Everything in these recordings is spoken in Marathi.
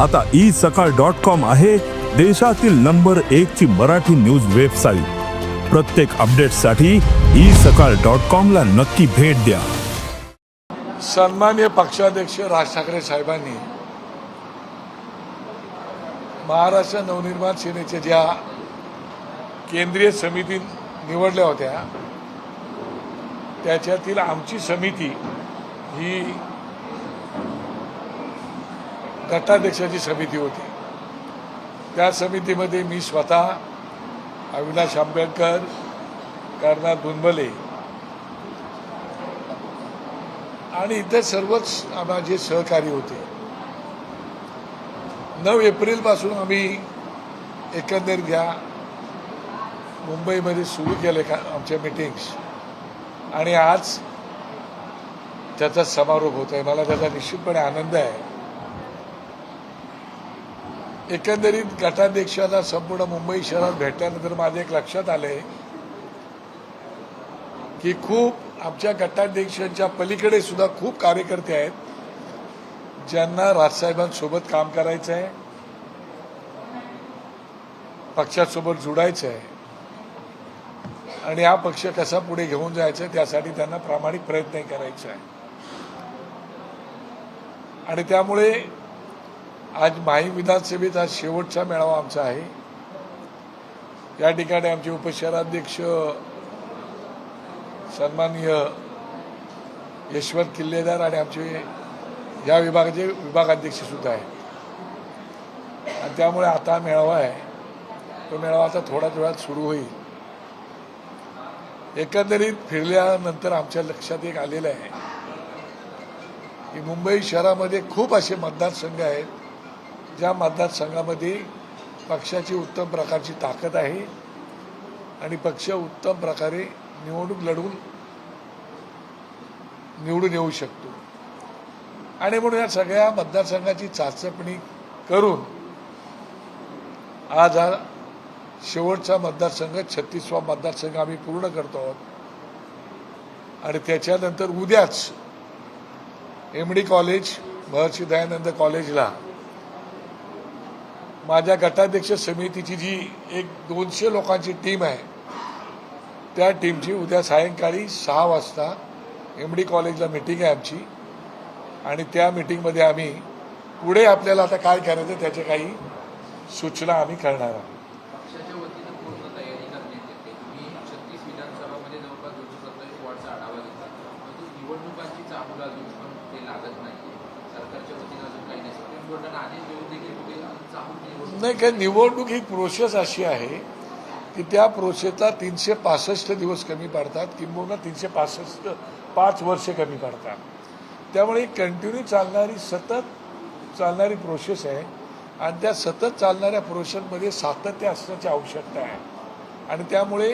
आता isakal.com आहे देशातील नंबर 1 ची मराठी न्यूज वेबसाईट। प्रत्येक अपडेटसाठी isakal.com ला नक्की भेट द्या। सन्माननीय पक्षाध्यक्ष राज ठाकरे साहेबांनी महाराष्ट्र नवनिर्माण सेनेच्या ज्या केंद्रीय समिती निवडल्या होत्या त्याच्यातील आमची समिती ही गटाध्यक्षाची समिती होती। त्या समितीमध्ये मी स्वतः, अविनाश आंबेडकर, कर्णा दुनबले आणि इतर सर्वच माझे सहकारी होते। 9 एप्रिलपासून आम्ही एकंदरीत या मुंबईमध्ये सुरू केले आमच्या मीटिंग्स आणि आज त्याचा समारोप होत आहे। मला त्याचा निश्चितपणे आनंद आहे। एकंदरीत गटाध्यक्षाला संपूर्ण मुंबई शहरात भेटल्यानंतर माझ्या एक लक्षात आले की खूप आमच्या गटाध्यक्षांच्या पलीकडे सुद्धा खूप कार्यकर्ते आहेत ज्यांना राजसाहेबांसोबत काम करायचं आहे, पक्षासोबत जुडायचं आहे आणि हा पक्ष कसा पुढे घेऊन जायचा त्यासाठी त्यांना प्रामाणिक प्रयत्न करायचा आहे। आणि त्यामुळे आज माही विधानसभेत आज शेवटचा मेळावा आमचा आहे। या ठिकाणी आमचे उपशहराध्यक्ष सन्माननीय यशवंत किल्लेदार आणि आमचे या विभागाचे विभागाध्यक्ष सुद्धा आहेत आणि त्यामुळे आता मेळावा आहे तो मेळावा आता थोड्याच वेळात सुरू होईल। एकंदरीत फिरल्यानंतर आमच्या लक्षात एक आलेलं आहे की मुंबई शहरामध्ये खूप असे मतदारसंघ आहेत ज्या मतदारसंघामध्ये पक्षाची उत्तम प्रकारची ताकद आहे आणि पक्ष उत्तम प्रकारे निवडणूक लढवून निवडून येऊ शकतो। आणि म्हणून या सगळ्या मतदारसंघाची चाचपणी करून आज हा शेवटचा मतदारसंघ 36वा मतदारसंघ आम्ही पूर्ण करतो आहोत आणि त्याच्यानंतर उद्याच MD कॉलेज, महर्षी दयानंद कॉलेजला माझ्या गटाध्यक्ष समितीची जी एक 200 लोकांची टीम आहे त्या टीमची उद्या सायंकाळी 6 वाजता MD कॉलेजला मीटिंग आहे आमची आणि त्या मीटिंगमध्ये आम्ही पुढे आपल्याला आता काय करायचं त्याच्या काही सूचना आम्ही करणार आहोत। नाही, काय निवडणूक ही प्रोसेस अशी आहे की त्या प्रोसेसला 365 दिवस कमी पडतात किंबहुना 365 5 वर्ष कमी पडतात। त्यामुळे कंटिन्यू चालणारी सतत चालणारी प्रोसेस आहे आणि त्या सतत चालणाऱ्या प्रोसेसमध्ये सातत्य असण्याची आवश्यकता आहे आणि त्यामुळे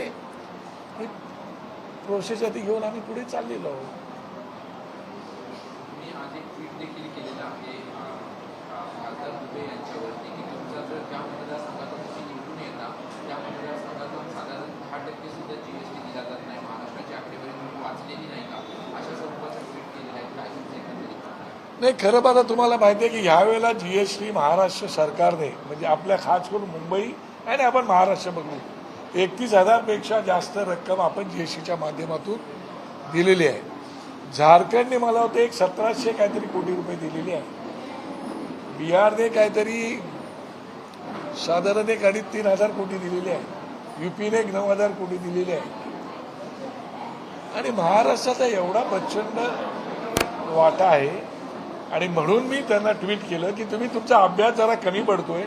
प्रोसेस आधी घेऊन आम्ही पुढे चाललेलो आहोत। नाही, खरं पाहता तुम्हाला माहिती आहे की ह्यावेळेला GST महाराष्ट्र सरकारने म्हणजे आपल्या खास करून मुंबई आणि आपण महाराष्ट्र बघू 31,000 पेक्षा जास्त रक्कम आपण GSTच्या माध्यमातून दिलेली आहे। झारखंडने मला वाटतं एक 1700 काहीतरी कोटी रुपये दिलेले आहे। बिहारने काहीतरी साधारण एक 2,500-3,000 कोटी दिलेले आहे। UPने एक 9,000 कोटी दिलेले आहे आणि महाराष्ट्राचा एवढा प्रचंड वाटा आहे आणि म्हणून मी त्यांना ट्विट केलं की तुम्ही तुमचा अभ्यास जरा कमी पडतोय,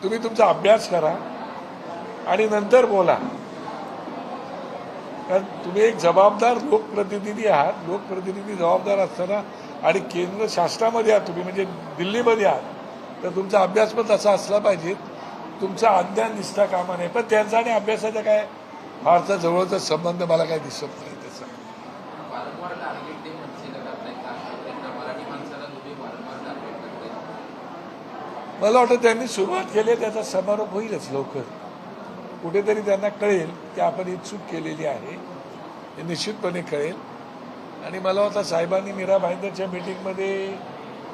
तुम्ही तुमचा अभ्यास करा आणि नंतर बोला, कारण तुम्ही एक जबाबदार लोकप्रतिनिधी आहात। लोकप्रतिनिधी जबाबदार असताना आणि केंद्र शासनामध्ये आहात तुम्ही म्हणजे दिल्लीमध्ये आहात तर तुमचा अभ्यास पण तसा असला पाहिजे, तुमचा अज्ञान दिसता कामा नये। पण त्यांचा आणि अभ्यासाचा काय फारसा जवळचा संबंध मला काय दिसत नाही त्याचा। मला वाटतं त्यांनी सुरुवात केली आहे, त्याचा समारोप होईलच लवकर। कुठेतरी त्यांना कळेल की आपण ही चूक केलेली आहे, हे निश्चितपणे कळेल आणि मला वाटतं साहेबांनी मीरा भाईंदरच्या मीटिंगमध्ये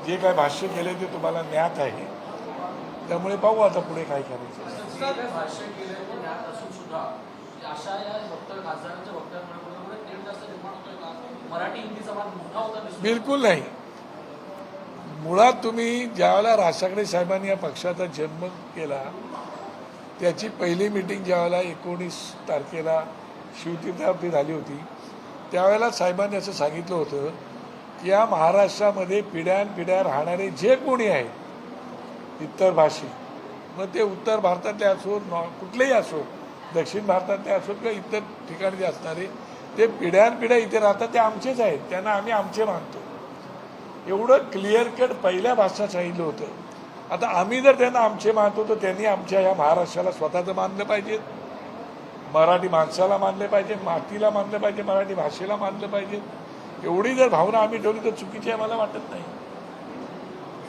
जे काय भाष्य केले ते तुम्हाला ज्ञात आहे त्यामुळे पाहू आता पुढे काय करायचं. भाष्य केलंय ते ज्ञात असून सुद्धा अशा या खासदारांच्या वक्तव्यामुळे तेढ जास्त निर्माण होतोय का? मराठी हिंदीचा वाद मोठा होता दिसतो. बिलकुल नाही. मुळात तुम्ही ज्यावेळेला राज साहेबांनी या पक्षाचा जन्म केला त्याची पहिली मीटिंग ज्यावेळेला 19 तारखेला शिवतीर्थावरती झाली होती त्यावेळेला साहेबांनी असं सांगितलं होतं की या महाराष्ट्रामध्ये पिढ्यानपिढ्या राहणारे जे कोणी आहेत इतर भाषिक, मग ते उत्तर भारतातले असो कुठलेही असो, दक्षिण भारतातले असो किंवा इतर ठिकाणी असणारे, ते पिढ्यानपिढ्या इथे राहतात ते आमचेच आहेत, त्यांना आम्ही आमचे मानतो. एवढं क्लिअर कट पहिल्या भाषणात सांगितलं होतं. आता आम्ही जर त्यांना आमचे मानतो तर त्यांनी आमच्या या महाराष्ट्राला स्वतःचं मानलं पाहिजे, मराठी माणसाला मानले पाहिजे, मातीला मानलं पाहिजे, मराठी भाषेला मानलं पाहिजे. एवढी जर भावना आम्ही ठेवली तर चुकीची आहे मला वाटत नाही.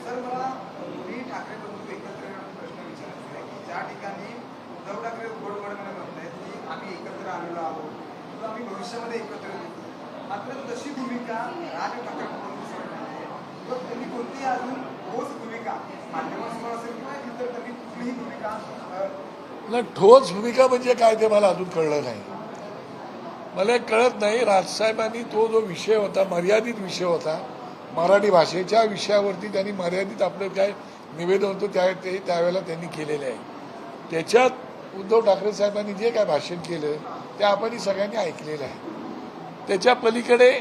सर, मला मी ठाकरे बंधू एकत्र येऊन प्रश्न विचारायचा आहे की ज्या ठिकाणी उद्धव ठाकरे उघडपणे म्हणतायत की आम्ही एकत्र आलेलो आहोत किंवा आम्ही भविष्यामध्ये एकत्र येऊ, मात्र तशी भूमिका राज ठाकरेंकडून दिसत नाही. तर त्यांनी कोणतीही अजून ठोस भूमिका माध्यमांसमोर असेल किंवा इतर त्यांनी कुठलीही भूमिका ठोस भूमिका म्हणजे काय ते मला अजून कळलं नाही. मला कळत नाही. राजसाहेबांनी तो जो विषय होता, मर्यादित विषय होता, मराठी भाषेच्या विषयावरती त्यांनी मर्यादित आपलं काय निवेदन होतं त्यावेळेला त्यांनी केलेलं आहे. त्याच्यात उद्धव ठाकरे साहेबांनी जे काय भाषण केलं ते आपण सगळ्यांनी ऐकलेलं आहे. त्याच्या पलीकडे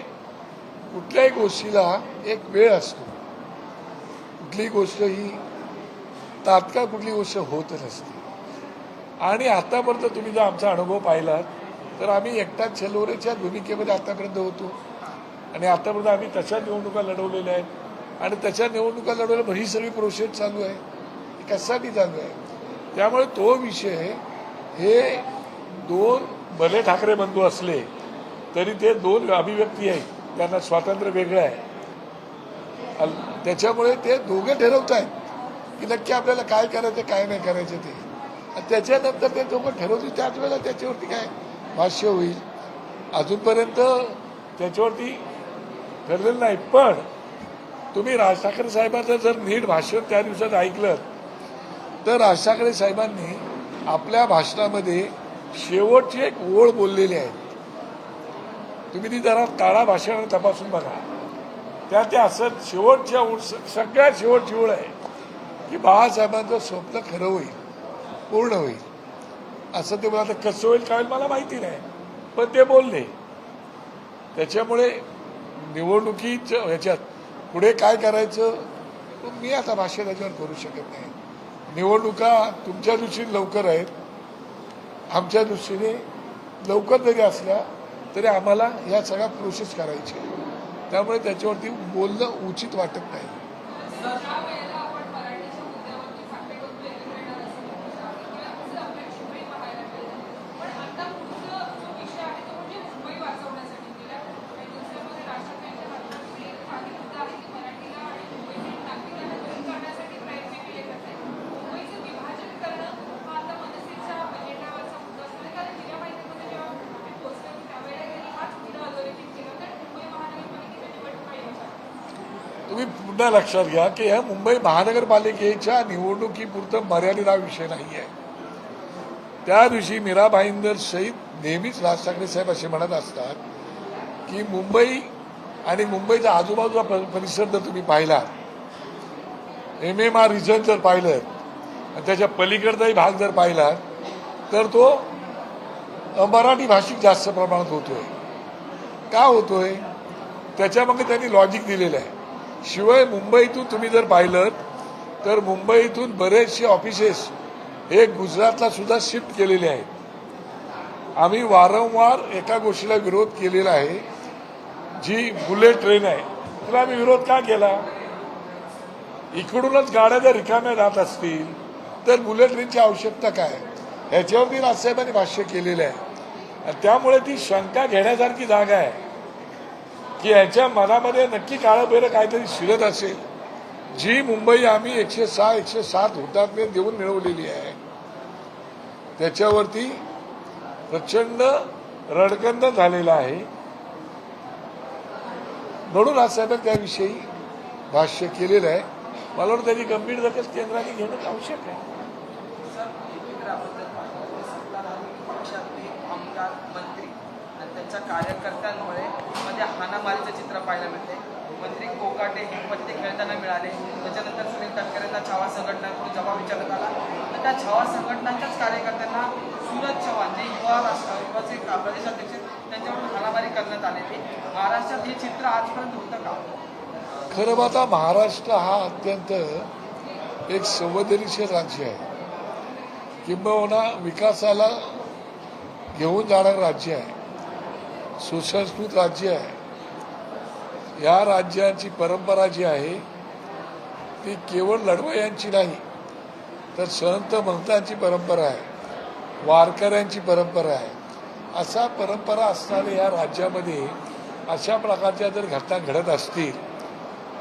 कुठल्याही गोष्टीला एक वेळ असतो. कुठलीही गोष्ट ही तात्काळ कुठली गोष्ट होत नसते. आणि आतापर्यंत तुम्ही जर आमचा अनुभव पाहिलात तर आम्ही एकटाच छलोरेच्या भूमिकेमध्ये आतापर्यंत होतो आणि आतापर्यंत आम्ही तशा निवडणुका लढवलेल्या आहेत आणि तशा निवडणुका लढवल्या ही सगळी प्रोसेस चालू आहे. कशासाठी चालू आहे? त्यामुळे तो विषय हे दोन भले ठाकरे बंधू असले तरी ते दोन अभिव्यक्ती आहेत, त्यांना स्वातंत्र्य वेगळं आहे. त्याच्यामुळे ते दोघे ठरवत आहेत की नक्की आपल्याला काय करायचं काय नाही करायचं ते. त्याच्यानंतर ते दोघं ठरवतील त्याच वेळेला त्याच्यावरती काय भाष्य होईल. अजूनपर्यंत त्याच्यावरती ठरलेलं नाही. पण तुम्ही राज ठाकरे साहेबांचं जर नीट भाषण त्या दिवसात ऐकलं तर राज ठाकरे साहेबांनी आपल्या भाषणामध्ये शेवटची एक ओळ बोललेली आहे. तुम्ही ती जरा काळा भाषणाने तपासून बघा. त्या असं शेवटच्या ओळ, सगळ्यात शेवटची ओळ आहे की बाळासाहेबांचं स्वप्न खरं होईल, पूर्ण होईल. असं ते मला आता कसं होईल काय मला माहिती नाही, पण ते बोलले. त्याच्यामुळे निवडणुकीच्या ह्याच्यात पुढे काय करायचं मी आता भाष्य त्याच्यावर करू शकत नाही. निवडणुका तुमच्या दृष्टीने लवकर आहेत, आमच्या दृष्टीने लवकर जरी असल्या तरी आम्हाला ह्या सगळ्या प्रोसेस करायची. त्यामुळे त्याच्यावरती बोलणं उचित वाटत नाही. तुम्ही पुन्हा लक्षात घ्या की ह्या मुंबई महानगरपालिकेच्या निवडणुकीपुरतं मर्यादित हा विषय नाही आहे. त्या दिवशी मीरा भाईंदर सहित नेहमीच राज ठाकरे साहेब असे म्हणत असतात की मुंबई आणि मुंबईचा आजूबाजूचा परिसर जर तुम्ही पाहिला, MMR रिजन जर पाहिलं आणि त्याच्या पलीकडचाही भाग जर पाहिला तर तो मराठी भाषिक जास्त प्रमाणात होतोय. का होतोय त्याच्यामागे त्यांनी लॉजिक दिलेलं आहे. शिवाय मुंबईतून तुम्ही जर पाहिलं तर मुंबईतून बरेचसे ऑफिसेस हे गुजरातला सुद्धा शिफ्ट केलेले आहेत. आम्ही वारंवार एका गोष्टीला विरोध केलेला आहे, जी बुलेट ट्रेन आहे तिला आम्ही विरोध का केला? इकडूनच गाड्या जर रिकाम्या जात असतील तर बुलेट ट्रेनची आवश्यकता काय? ह्याच्यावरती राजसाहेबांनी भाष्य केलेलं आहे. आणि त्यामुळे ती शंका घेण्यासारखी जागा आहे की ह्याच्या मनामध्ये नक्की काळं बेरं काहीतरी शिरत असेल. जी मुंबई आम्ही 106-107 हुतात्मे देऊन मिळवलेली आहे त्याच्यावरती प्रचंड रडकंद झालेला आहे. म्हणून राजसाहेबांनी त्याविषयी भाष्य केलेलं आहे. मला वाटतं त्याची गंभीर दखल केंद्राने घेणं आवश्यक आहे. सर, एकीकडे आपण जर पाहिलं तर सत्ताधारी पक्षातले आमदार मंत्री आणि त्यांच्या कार्यकर्त्यांमुळे मध्ये हाणामारीचं चित्र पाहायला मिळते. मंत्री कोकाटे हे पत्ते खेळताना मिळाले. त्याच्यानंतर सुनील तटकरेंना छावा संघटनांकडून जबाब विचारण्यात आला. तर त्या छावा संघटनांच्याच कार्यकर्त्यांना सूरज चव्हाण जे युवाचे प्रदेशाध्यक्ष त्यांच्याकडून हाणामारी करण्यात आलेली. महाराष्ट्रात हे चित्र आजपर्यंत होतं का? खरं पाहता महाराष्ट्र हा अत्यंत एक संवेदनशील राज्य आहे, किंबहुना विकासाला घेऊन जाणारं राज्य आहे, सुसंस्कृत राज्य आहे. या राज्याची परंपरा जी आहे ती केवळ लढवयांची नाही, तर संत महंतांची परंपरा आहे, वारकऱ्यांची परंपरा आहे. अशा परंपरा असणाऱ्या या राज्यामध्ये अशा प्रकारच्या जर घटना घडत असतील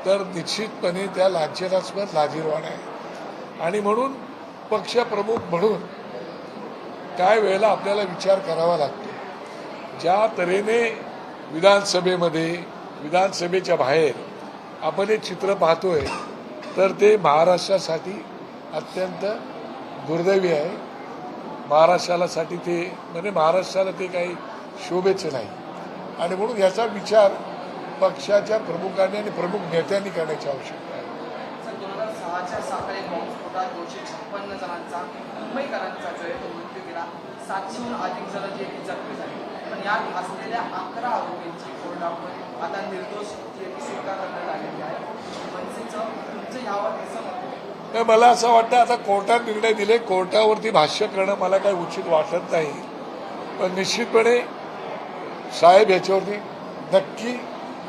तर निश्चितपणे त्या लांछनास्पद लाजिरवाण आहे. आणि म्हणून पक्षप्रमुख म्हणून काय वेळेला आपल्याला विचार करावा लागतो. ज्या तऱ्हेने विधानसभेमध्ये, विधानसभेच्या बाहेर आपण हे चित्र पाहतोय तर ते महाराष्ट्रासाठी अत्यंत दुर्दैवी आहे. महाराष्ट्रासाठी ते म्हणजे महाराष्ट्राला ते काही शोभेचं नाही. आणि म्हणून याचा विचार पक्षाच्या प्रमुखांनी आणि प्रमुख नेत्यांनी करण्याची आवश्यकता आहे. सर, 2006च्या साखळी बॉम्बस्फोटात 256 जणांचा मुंबईकरांचा जो आहे तो मृत्यू गेला. 700हून अधिक जण जे जखमी झाले. पण यात असलेल्या 11 आरोपींची कोर्टामध्ये आता निर्दोष सुटका करण्यात आलेली आहे. मनसेचं तुमचं यावर कसं मत आहे? मला असं वाटतं आता कोर्टात निर्णय दिले, कोर्टावरती भाष्य करणं मला काही उचित वाटत नाही. पण निश्चितपणे साहेब याच्यावरती नक्की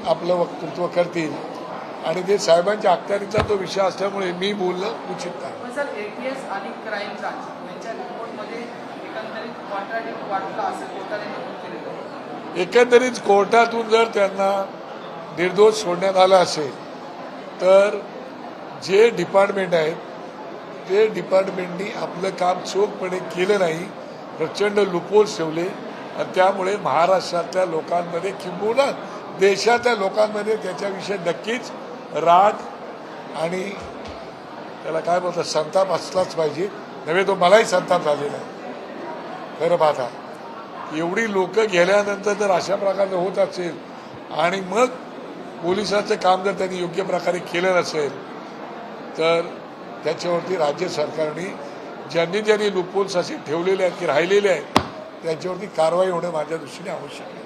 आपलं वक्तृत्व करतील आणि ते साहेबांच्या अखत्यारीचा तो विषय असल्यामुळे मी बोलणं उचित नाही. पण सर, ATS आणि क्राईम ब्रांच यांच्या रिपोर्टमध्ये एकंदरीत कॉन्ट्राडिक्ट वाटला असेल कोर्टाने नमूद केलेलं आहे. एकंदरीत कोर्टातून जर त्यांना निर्दोष सोडण्यात आलं असेल तर जे डिपार्टमेंट आहेत ते डिपार्टमेंटनी आपलं काम चोखपणे केलं नाही, प्रचंड लूपहोल्स ठेवले आणि त्यामुळे महाराष्ट्रातल्या लोकांमध्ये किंबहुना देशातल्या लोकांमध्ये त्याच्याविषयी नक्कीच राग आणि त्याला काय बोलतात संताप असलाच पाहिजे. नव्हे तो मलाही संताप झालेला आहे. खरं पाहता एवढी लोक गेल्यानंतर जर अशा प्रकारे होत असेल आणि मग पोलिसाचं काम जर त्यांनी योग्य प्रकारे केलं नसेल तर त्याच्यावरती राज्य सरकारने ज्यांनी लूपहोल्स असे ठेवलेले आहेत की राहिलेले आहेत त्यांच्यावरती कारवाई होणं माझ्या दृष्टीने आवश्यक आहे.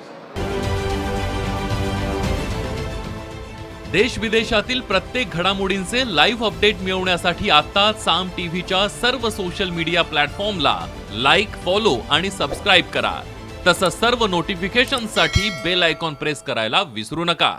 देश विदेशातील प्रत्येक घडामोडींचे लाईव्ह अपडेट मिळवण्यासाठी आता साम टीव्हीच्या सर्व सोशल मीडिया प्लॅटफॉर्मला लाईक, फॉलो आणि सबस्क्राईब करा. तसंच सर्व नोटिफिकेशनसाठी बेल आयकॉन प्रेस करायला विसरू नका.